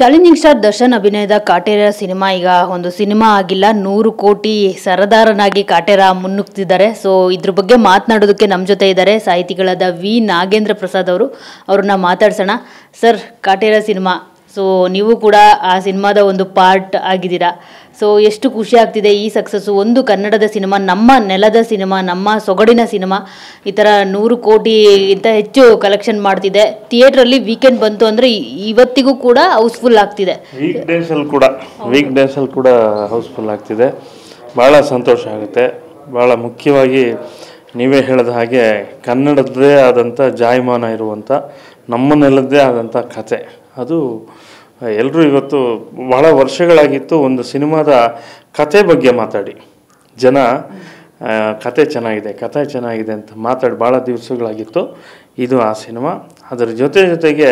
Challenging star Darshan ಅಭಿನಯದ Kaatera cinema ಈಗ ಒಂದು ಸಿನಿಮಾ ಆಗಿಲ್ಲ, 100 ಕೋಟಿ ಸರದಾರನಾಗಿ ಕಾಟೇರ ಮುನ್ನುಗ್ತಿದ್ದಾರೆ. ಸೊ ಇದ್ರ ಬಗ್ಗೆ ಮಾತನಾಡೋದಕ್ಕೆ ನಮ್ಮ ಜೊತೆ ಇದ್ದಾರೆ ಸಾಹಿತಿಗಳಾದ ವಿ ನಾಗೇಂದ್ರ ಪ್ರಸಾದ್ ಅವರು. ಅವ್ರನ್ನ ಮಾತಾಡ್ಸೋಣ. ಸರ್, ಕಾಟೇರ ಸಿನಿಮಾ, ಸೊ ನೀವು ಕೂಡ ಆ ಸಿನಿಮಾದ ಒಂದು ಪಾರ್ಟ್ ಆಗಿದ್ದೀರಾ. ಸೊ ಎಷ್ಟು ಖುಷಿ ಆಗ್ತಿದೆ ಈ ಸಕ್ಸಸ್ಸು. ಒಂದು ಕನ್ನಡದ ಸಿನಿಮಾ, ನಮ್ಮ ನೆಲದ ಸಿನಿಮಾ, ನಮ್ಮ ಸೊಗಡಿನ ಸಿನಿಮಾ ಈ ಥರ 100 ಕೋಟಿಗಿಂತ ಹೆಚ್ಚು ಕಲೆಕ್ಷನ್ ಮಾಡ್ತಿದೆ. ಥಿಯೇಟ್ರಲ್ಲಿ ವೀಕೆಂಡ್ ಬಂತು ಅಂದರೆ ಇವತ್ತಿಗೂ ಕೂಡ ಹೌಸ್ಫುಲ್ ಆಗ್ತಿದೆ. ವೀಕ್ ಡೇಸಲ್ಲಿ ಕೂಡ ಹೌಸ್ಫುಲ್ ಆಗ್ತಿದೆ. ಭಾಳ ಸಂತೋಷ ಆಗುತ್ತೆ. ಭಾಳ ಮುಖ್ಯವಾಗಿ ನೀವೇ ಹೇಳಿದ ಹಾಗೆ ಕನ್ನಡದ್ದೇ ಆದಂಥ ಜಾಯಮಾನ ಇರುವಂಥ ನಮ್ಮ ನೆಲದ್ದೇ ಆದಂಥ ಕತೆ. ಅದು ಎಲ್ಲರೂ ಇವತ್ತು ಬಹಳ ವರ್ಷಗಳಾಗಿತ್ತು ಒಂದು ಸಿನಿಮಾದ ಕತೆ ಬಗ್ಗೆ ಮಾತಾಡಿ, ಜನ ಕತೆ ಚೆನ್ನಾಗಿದೆ ಅಂತ ಮಾತಾಡಿ ಭಾಳ ದಿವಸಗಳಾಗಿತ್ತು. ಇದು ಆ ಸಿನಿಮಾ. ಅದರ ಜೊತೆಗೆ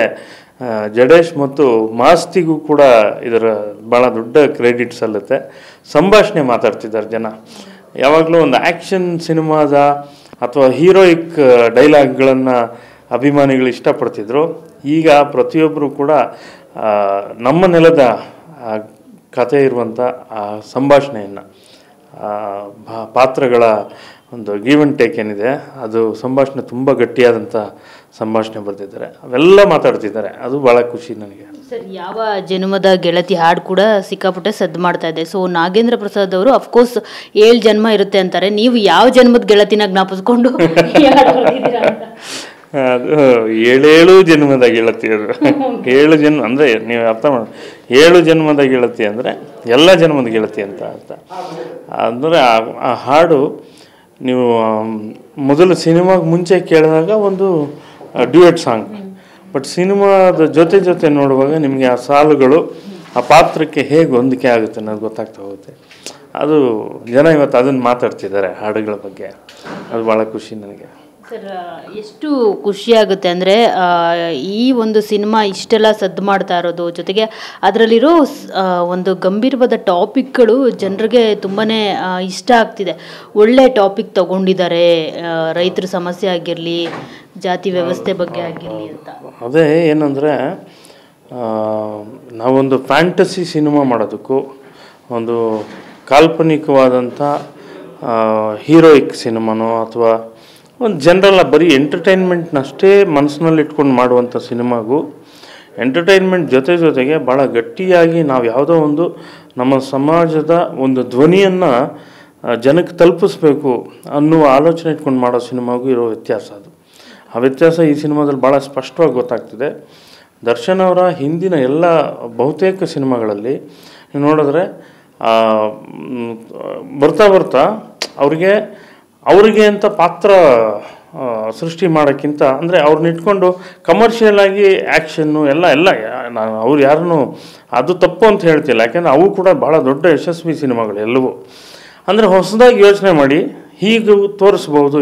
ಜಡೇಶ್ ಮತ್ತು ಮಾಸ್ತಿಗೂ ಕೂಡ ಇದರ ಭಾಳ ದೊಡ್ಡ ಕ್ರೆಡಿಟ್ ಸಲ್ಲುತ್ತೆ. ಸಂಭಾಷಣೆ ಮಾತಾಡ್ತಿದ್ದಾರೆ ಜನ. ಯಾವಾಗಲೂ ಒಂದು ಆ್ಯಕ್ಷನ್ ಸಿನಿಮಾದ ಅಥವಾ ಹೀರೋಯಿಕ್ ಡೈಲಾಗ್ಗಳನ್ನು ಅಭಿಮಾನಿಗಳು ಇಷ್ಟಪಡ್ತಿದ್ರು. ಈಗ ಪ್ರತಿಯೊಬ್ಬರು ಕೂಡ ನಮ್ಮ ನೆಲದ ಕಥೆ ಇರುವಂಥ ಆ ಸಂಭಾಷಣೆಯನ್ನು, ಪಾತ್ರಗಳ ಒಂದು ಗಿವ್ ಆ್ಯಂಡ್ ಟೇಕ್ ಏನಿದೆ, ಅದು ಸಂಭಾಷಣೆ ತುಂಬ ಗಟ್ಟಿಯಾದಂಥ ಸಂಭಾಷಣೆ ಬರೆದಿದ್ದಾರೆ. ಅವೆಲ್ಲ ಮಾತಾಡ್ತಿದ್ದಾರೆ. ಅದು ಭಾಳ ಖುಷಿ ನನಗೆ. ಸರ್, ಯಾವ ಜನ್ಮದ ಗೆಳತಿ ಹಾಡು ಕೂಡ ಸಿಕ್ಕಾಪಟ್ಟೆ ಸದ್ದು ಮಾಡ್ತಾ ಇದೆ. ಸೊ ನಾಗೇಂದ್ರ ಪ್ರಸಾದ್ ಅವರು ಅಫ್ಕೋರ್ಸ್ 7 ಜನ್ಮ ಇರುತ್ತೆ ಅಂತಾರೆ. ನೀವು ಯಾವ ಜನ್ಮದ ಗೆಳತಿನ ಜ್ಞಾಪಿಸ್ಕೊಂಡು ಅದು 7 ಜನ್ಮದ ಗೆಳತಿ. ಅದು 7 ಜನ್ಮ ಅಂದರೆ ನೀವು ಅರ್ಥ ಮಾಡಿ, 7 ಜನ್ಮದ ಗೆಳತಿ ಅಂದರೆ ಎಲ್ಲ ಜನ್ಮದ ಗೆಳತಿ ಅಂತ ಅರ್ಥ. ಅಂದರೆ ಆ ಹಾಡು ನೀವು ಮೊದಲು ಸಿನಿಮಾಗೆ ಮುಂಚೆ ಕೇಳಿದಾಗ ಒಂದು ಡ್ಯೂಯೆಟ್ ಸಾಂಗ್, ಬಟ್ ಸಿನಿಮಾದ ಜೊತೆ ನೋಡುವಾಗ ನಿಮಗೆ ಆ ಸಾಲುಗಳು ಆ ಪಾತ್ರಕ್ಕೆ ಹೇಗೆ ಹೊಂದಿಕೆ ಆಗುತ್ತೆ ಅನ್ನೋದು ಗೊತ್ತಾಗ್ತಾ ಹೋಗುತ್ತೆ. ಅದು ಜನ ಇವತ್ತು ಅದನ್ನು ಮಾತಾಡ್ತಿದ್ದಾರೆ ಹಾಡುಗಳ ಬಗ್ಗೆ. ಅದು ಭಾಳ ಖುಷಿ ನನಗೆ. ಸರ್, ಎಷ್ಟು ಖುಷಿ ಆಗುತ್ತೆ ಅಂದರೆ ಈ ಒಂದು ಸಿನಿಮಾ ಇಷ್ಟೆಲ್ಲ ಸದ್ದು ಮಾಡ್ತಾ ಇರೋದು, ಜೊತೆಗೆ ಅದರಲ್ಲಿರೋ ಒಂದು ಗಂಭೀರವಾದ ಟಾಪಿಕ್ಗಳು ಜನರಿಗೆ ತುಂಬಾ ಇಷ್ಟ ಆಗ್ತಿದೆ. ಒಳ್ಳೆ ಟಾಪಿಕ್ ತಗೊಂಡಿದ್ದಾರೆ, ರೈತರ ಸಮಸ್ಯೆ ಆಗಿರಲಿ, ಜಾತಿ ವ್ಯವಸ್ಥೆ ಬಗ್ಗೆ ಆಗಿರಲಿ ಅಂತ. ಅದೇ ಏನಂದರೆ, ನಾವೊಂದು ಫ್ಯಾಂಟಸಿ ಸಿನಿಮಾ ಮಾಡೋದಕ್ಕೂ ಒಂದು ಕಾಲ್ಪನಿಕವಾದಂಥ ಹೀರೋಯಿಕ್ ಸಿನಿಮಾನೋ ಅಥವಾ ಒಂದು ಜನರಲ್ಲ ಬರೀ ಎಂಟರ್ಟೈನ್ಮೆಂಟ್ನಷ್ಟೇ ಮನಸ್ಸಿನಲ್ಲಿ ಇಟ್ಕೊಂಡು ಮಾಡುವಂಥ ಸಿನಿಮಾಗೂ ಎಂಟರ್ಟೈನ್ಮೆಂಟ್ ಜೊತೆಗೆ ಭಾಳ ಗಟ್ಟಿಯಾಗಿ ನಾವು ಯಾವುದೋ ಒಂದು ನಮ್ಮ ಸಮಾಜದ ಒಂದು ಧ್ವನಿಯನ್ನು ಜನಕ್ಕೆ ತಲುಪಿಸ್ಬೇಕು ಅನ್ನುವ ಆಲೋಚನೆ ಇಟ್ಕೊಂಡು ಮಾಡೋ ಸಿನಿಮಾಗೂ ಇರೋ ವ್ಯತ್ಯಾಸ ಅದು. ಆ ವ್ಯತ್ಯಾಸ ಈ ಸಿನಿಮಾದಲ್ಲಿ ಭಾಳ ಸ್ಪಷ್ಟವಾಗಿ ಗೊತ್ತಾಗ್ತಿದೆ. ದರ್ಶನ್ ಅವರ ಹಿಂದಿನ ಎಲ್ಲ ಬಹುತೇಕ ಸಿನಿಮಾಗಳಲ್ಲಿ ನೀವು ನೋಡಿದ್ರೆ ಬರ್ತಾ ಅವ್ರಿಗೆ ಅಂತ ಪಾತ್ರ ಸೃಷ್ಟಿ ಮಾಡೋಕ್ಕಿಂತ ಅಂದರೆ ಅವ್ರನ್ನ ಇಟ್ಕೊಂಡು ಕಮರ್ಷಿಯಲ್ ಆಗಿ ಆ್ಯಕ್ಷನ್ನು ಎಲ್ಲ ನಾನು ಅವ್ರು ಯಾರನ್ನೂ ಅದು ತಪ್ಪು ಅಂತ ಹೇಳ್ತಿಲ್ಲ. ಯಾಕೆಂದರೆ ಅವು ಕೂಡ ಭಾಳ ದೊಡ್ಡ ಯಶಸ್ವಿ ಸಿನಿಮಾಗಳು ಎಲ್ಲವೂ. ಅಂದರೆ ಹೊಸದಾಗಿ ಯೋಚನೆ ಮಾಡಿ ಹೀಗೆ ತೋರಿಸ್ಬೋದು,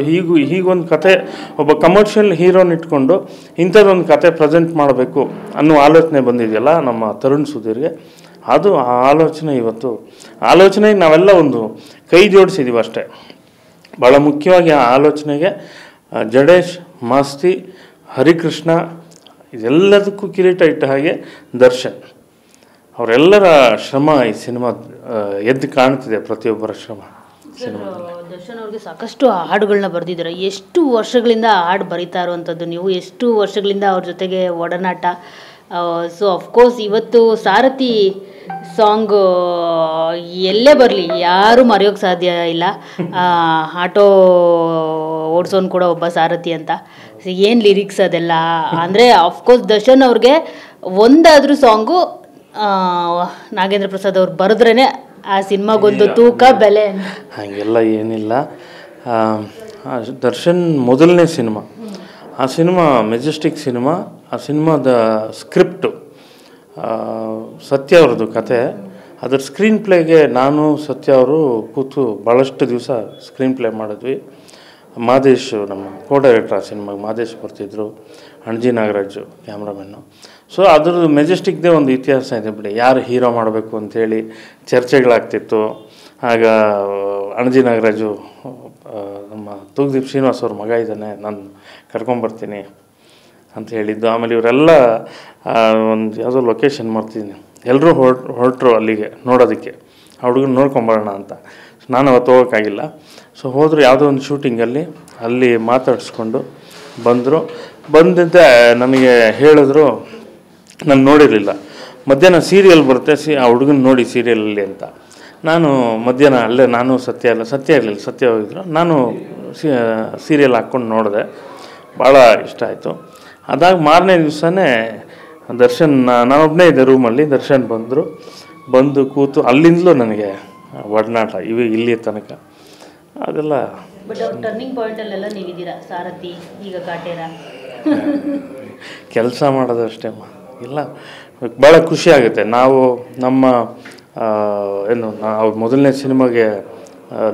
ಹೀಗೊಂದು ಕತೆ, ಒಬ್ಬ ಕಮರ್ಷಿಯಲ್ ಹೀರೋನ ಇಟ್ಕೊಂಡು ಇಂಥದ್ದೊಂದು ಕತೆ ಪ್ರೆಸೆಂಟ್ ಮಾಡಬೇಕು ಅನ್ನೋ ಆಲೋಚನೆ ಬಂದಿದೆಯಲ್ಲ ನಮ್ಮ ತರುಣ್ ಸುಧೀರ್ಗೆ. ಅದು ಆ ಆಲೋಚನೆಗೆ ನಾವೆಲ್ಲ ಒಂದು ಕೈ ಜೋಡಿಸಿದ್ದೀವಿ ಅಷ್ಟೇ. ಭಾಳ ಮುಖ್ಯವಾಗಿ ಆ ಆಲೋಚನೆಗೆ ಜಡೇಶ್, ಮಾಸ್ತಿ, ಹರಿಕೃಷ್ಣ ಇದೆಲ್ಲದಕ್ಕೂ ಕಿರೀಟ ಇಟ್ಟ ಹಾಗೆ ದರ್ಶನ್ ಅವರೆಲ್ಲರ ಶ್ರಮ ಈ ಸಿನಿಮಾ ಎದ್ದು ಕಾಣ್ತಿದೆ. ಪ್ರತಿಯೊಬ್ಬರ ಶ್ರಮ. ದರ್ಶನ್ ಅವ್ರಿಗೆ ಸಾಕಷ್ಟು ಹಾಡುಗಳನ್ನ ಬರೆದಿದ್ದಾರೆ. ಎಷ್ಟು ವರ್ಷಗಳಿಂದ ಹಾಡು ಬರೀತಾ ಇರುವಂಥದ್ದು ನೀವು? ಎಷ್ಟು ವರ್ಷಗಳಿಂದ ಅವ್ರ ಜೊತೆಗೆ ಒಡನಾಟ? ಸೊ ಅಫ್ಕೋರ್ಸ್ ಇವತ್ತು ಸಾರಥಿ ಸಾಂಗು ಎಲ್ಲೇ ಬರಲಿ ಯಾರೂ ಮರೆಯೋಕ್ಕೆ ಸಾಧ್ಯ ಇಲ್ಲ. ಆಟೋ ಓಡಿಸೋನು ಕೂಡ ಒಬ್ಬ ಸಾರಥಿ ಅಂತ. ಏನು ಲಿರಿಕ್ಸ್ ಅದೆಲ್ಲ ಅಂದರೆ ಅಫ್ಕೋರ್ಸ್ ದರ್ಶನ್ ಅವ್ರಿಗೆ ಒಂದಾದರೂ ಸಾಂಗು ನಾಗೇಂದ್ರ ಪ್ರಸಾದ್ ಅವ್ರು ಬರೆದ್ರೇ ಆ ಸಿನಿಮಾಗೊಂದು ತೂಕ ಬೆಲೆ. ಹಾಗೆಲ್ಲ ಏನಿಲ್ಲ. ದರ್ಶನ್ ಮೊದಲನೇ ಸಿನಿಮಾ, ಆ ಸಿನಿಮಾ ಮೆಜೆಸ್ಟಿಕ್ ಸಿನಿಮಾ. ಆ ಸಿನಿಮಾದ ಸ್ಕ್ರಿಪ್ಟು ಸತ್ಯ ಅವ್ರದ್ದು ಕತೆ. ಅದರ ಸ್ಕ್ರೀನ್ ಪ್ಲೇಗೆ ನಾನು ಸತ್ಯ ಅವರು ಕೂತು ಭಾಳಷ್ಟು ದಿವಸ ಸ್ಕ್ರೀನ್ ಪ್ಲೇ ಮಾಡಿದ್ವಿ. ಮಾದೇಶ್ ನಮ್ಮ ಕೋ ಡೈರೆಕ್ಟರ್ ಆ ಸಿನಿಮಾಗೆ ಮಾದೇಶ್ ಬರ್ತಿದ್ರು, ಅಣಜಿ ನಾಗರಾಜು ಕ್ಯಾಮ್ರಾಮನ್ನು. ಸೊ ಅದ್ರದ್ದು ಮೆಜೆಸ್ಟಿಕ್ದೇ ಒಂದು ಇತಿಹಾಸ ಇದೆ ಬಿಡಿ. ಯಾರು ಹೀರೋ ಮಾಡಬೇಕು ಅಂಥೇಳಿ ಚರ್ಚೆಗಳಾಗ್ತಿತ್ತು. ಆಗ ಅಣಜಿ ನಾಗರಾಜು ನಮ್ಮ ತೂಗ್ದೀಪ್ ಶ್ರೀನಿವಾಸ್ ಅವ್ರ ಮಗ ಇದ್ದಾನೆ, ನಾನು ಕರ್ಕೊಂಬರ್ತೀನಿ ಅಂತ ಹೇಳಿದ್ದು. ಆಮೇಲೆ ಇವರೆಲ್ಲ ಒಂದು ಯಾವುದೋ ಲೊಕೇಶನ್ ಮಾಡ್ತಿದ್ದೀನಿ, ಎಲ್ಲರೂ ಹೊರಟರು ಅಲ್ಲಿಗೆ ನೋಡೋದಕ್ಕೆ, ಆ ಹುಡುಗನ ನೋಡ್ಕೊಂಬರೋಣ ಅಂತ. ನಾನು ಅವತ್ತು ಹೋಗೋಕ್ಕಾಗಿಲ್ಲ. ಸೊ ಹೋದರು ಯಾವುದೋ ಒಂದು ಶೂಟಿಂಗಲ್ಲಿ, ಅಲ್ಲಿ ಮಾತಾಡಿಸ್ಕೊಂಡು ಬಂದಿದ್ದೆ. ನನಗೆ ಹೇಳಿದ್ರು, ನಾನು ನೋಡಿರಲಿಲ್ಲ, ಮಧ್ಯಾಹ್ನ ಸೀರಿಯಲ್ ಬರುತ್ತೆ, ಆ ಹುಡುಗನ ನೋಡಿ ಸೀರಿಯಲಲ್ಲಿ ಅಂತ. ನಾನು ಮಧ್ಯಾಹ್ನ ಅಲ್ಲೇ, ನಾನು ಸತ್ಯ ಇರಲಿಲ್ಲ, ಸತ್ಯ ಹೋಗಿದ್ರು. ನಾನು ಸೀರಿಯಲ್ ಹಾಕ್ಕೊಂಡು ನೋಡಿದೆ, ಭಾಳ ಇಷ್ಟ ಆಯಿತು. ಅದಾಗ ಮಾರನೇ ದಿವಸನೇ ದರ್ಶನ್, ನಾನೊಬ್ಬನೇ ಇದ್ದೆ ರೂಮಲ್ಲಿ, ದರ್ಶನ್ ಬಂದು ಕೂತು ಅಲ್ಲಿಂದಲೂ ನನಗೆ ಒಡನಾಟ ಇಲ್ಲಿ ತನಕ ಅದೆಲ್ಲ. ಬಟ್ ಟರ್ನಿಂಗ್ ಪಾಯಿಂಟಲ್ಲೆಲ್ಲ ನೀವಿದ್ದೀರಾ, ಸಾರಥಿ, ಈಗ ಕಾಟೇರ. ಕೆಲಸ ಮಾಡೋದಷ್ಟೇ ಇಲ್ಲ, ಭಾಳ ಖುಷಿ ಆಗುತ್ತೆ. ನಾವು ನಮ್ಮ ನಾವು ಮೊದಲನೇ ಸಿನಿಮಾಗೆ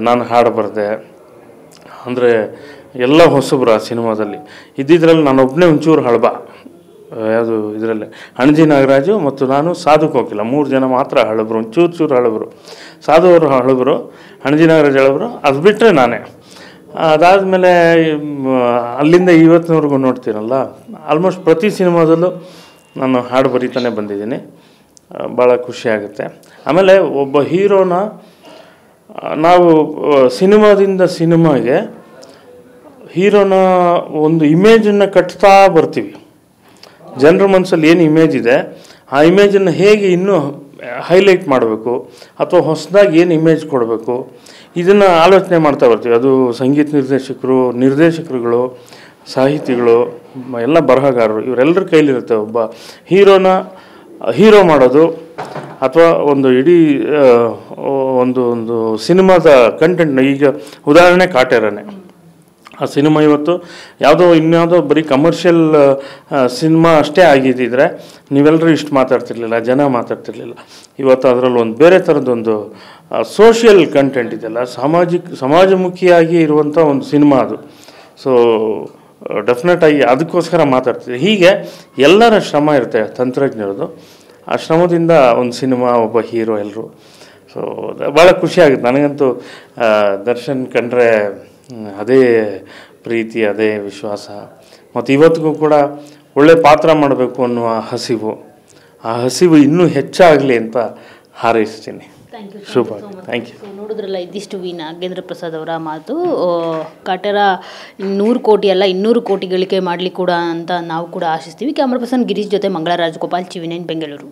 ನಾನು ಹಾಡು ಬರೆದೆ ಅಂದರೆ ಎಲ್ಲ ಹೊಸಬ್ರು ಆ ಸಿನಿಮಾದಲ್ಲಿ ಇದ್ದಿದ್ರಲ್ಲಿ ನಾನೊಬ್ಬನೇ ಒಂಚೂರು ಹಳಬ. ಯಾವುದು ಇದರಲ್ಲೇ ಅಣಜಿ ನಾಗರಾಜು ಮತ್ತು ನಾನು, ಸಾಧು ಕೋಕಿಲ, 3 ಜನ ಮಾತ್ರ ಹಳಬರು, ಒಂಚೂರು ಹಳಬರು. ಸಾಧು ಅವರು ಹಳಬರು, ಅಣಜಿ ನಾಗರಾಜ್ ಹಳಬರು, ಅದು ಬಿಟ್ಟರೆ ನಾನೇ. ಅದಾದಮೇಲೆ ಅಲ್ಲಿಂದ ಇವತ್ತಿನವರೆಗೂ ನೋಡ್ತೀನಲ್ಲ, ಆಲ್ಮೋಸ್ಟ್ ಪ್ರತಿ ಸಿನಿಮಾದಲ್ಲೂ ನಾನು ಹಾಡು ಬರೀತಾನೆ ಬಂದಿದ್ದೀನಿ. ಭಾಳ ಖುಷಿಯಾಗುತ್ತೆ. ಆಮೇಲೆ ಒಬ್ಬ ಹೀರೋನ ನಾವು ಸಿನಿಮಾದಿಂದ ಸಿನಿಮಾಗೆ ಹೀರೋನ ಒಂದು ಇಮೇಜನ್ನು ಕಟ್ತಾ ಬರ್ತೀವಿ. ಜನರ ಮನಸ್ಸಲ್ಲಿ ಏನು ಇಮೇಜ್ ಇದೆ, ಆ ಇಮೇಜನ್ನು ಹೇಗೆ ಇನ್ನೂ ಹೈಲೈಟ್ ಮಾಡಬೇಕು ಅಥವಾ ಹೊಸದಾಗಿ ಏನು ಇಮೇಜ್ ಕೊಡಬೇಕು, ಇದನ್ನು ಆಲೋಚನೆ ಮಾಡ್ತಾ ಬರ್ತೀವಿ. ಅದು ಸಂಗೀತ ನಿರ್ದೇಶಕರುಗಳು, ಸಾಹಿತಿಗಳು, ಎಲ್ಲ ಬರಹಗಾರರು, ಇವರೆಲ್ಲರ ಕೈಲಿರುತ್ತೆ. ಒಬ್ಬ ಹೀರೋನ ಹೀರೋ ಮಾಡೋದು ಅಥವಾ ಒಂದು ಇಡೀ ಒಂದು ಸಿನಿಮಾದ ಕಂಟೆಂಟ್ನ. ಈಗ ಉದಾಹರಣೆ ಕಾಟೇರನೇ. ಆ ಸಿನಿಮಾ ಇವತ್ತು ಇನ್ಯಾವುದೋ ಬರೀ ಕಮರ್ಷಿಯಲ್ ಸಿನಿಮಾ ಅಷ್ಟೇ ಆಗಿದ್ದಿದ್ರೆ ನೀವೆಲ್ಲರೂ ಇಷ್ಟು ಮಾತಾಡ್ತಿರ್ಲಿಲ್ಲ, ಜನ ಮಾತಾಡ್ತಿರ್ಲಿಲ್ಲ. ಇವತ್ತು ಅದರಲ್ಲಿ ಒಂದು ಬೇರೆ ಥರದ್ದೊಂದು ಸೋಷಿಯಲ್ ಕಂಟೆಂಟ್ ಇದೆಯಲ್ಲ, ಸಮಾಜಮುಖಿಯಾಗಿ ಇರುವಂಥ ಒಂದು ಸಿನಿಮಾ ಅದು. ಸೊ ಡೆಫಿನೆಟಾಗಿ ಅದಕ್ಕೋಸ್ಕರ ಮಾತಾಡ್ತಿದ್ದೆ. ಹೀಗೆ ಎಲ್ಲರ ಶ್ರಮ ಇರುತ್ತೆ, ತಂತ್ರಜ್ಞರದು. ಆ ಶ್ರಮದಿಂದ ಒಂದು ಸಿನಿಮಾ, ಒಬ್ಬ ಹೀರೋ, ಎಲ್ಲರೂ. ಸೊ ಭಾಳ ಖುಷಿಯಾಗುತ್ತೆ ನನಗಂತೂ. ದರ್ಶನ್ ಕಂಡ್ರೆ ಅದೇ ಪ್ರೀತಿ, ಅದೇ ವಿಶ್ವಾಸ, ಮತ್ತು ಇವತ್ತಿಗೂ ಕೂಡ ಒಳ್ಳೆ ಪಾತ್ರ ಮಾಡಬೇಕು ಅನ್ನುವ ಆ ಹಸಿವು ಇನ್ನೂ ಹೆಚ್ಚಾಗಲಿ ಅಂತ ಹಾರೈಸ್ತೀನಿ. ಶುಭ. Thank you. ನೋಡಿದ್ರಲ್ಲ, ಇದಿಷ್ಟು ವಿ ನಾಗೇಂದ್ರ ಪ್ರಸಾದ್ ಅವರ ಮಾತು. ಕಾಟೇರ 100 ಕೋಟಿ ಅಲ್ಲ 200 ಕೋಟಿ ಗಳಿಕೆ ಮಾಡಲಿ ಕೂಡ ಅಂತ ನಾವು ಕೂಡ ಆಶಿಸ್ತೀವಿ. ಕ್ಯಾಮ್ರಾ ಪರ್ಸನ್ ಗಿರೀಶ್ ಜೊತೆ ಮಂಗಳ ರಾಜಗೋಪಾಲ್, ಚಿವಿ9 ಬೆಂಗಳೂರು.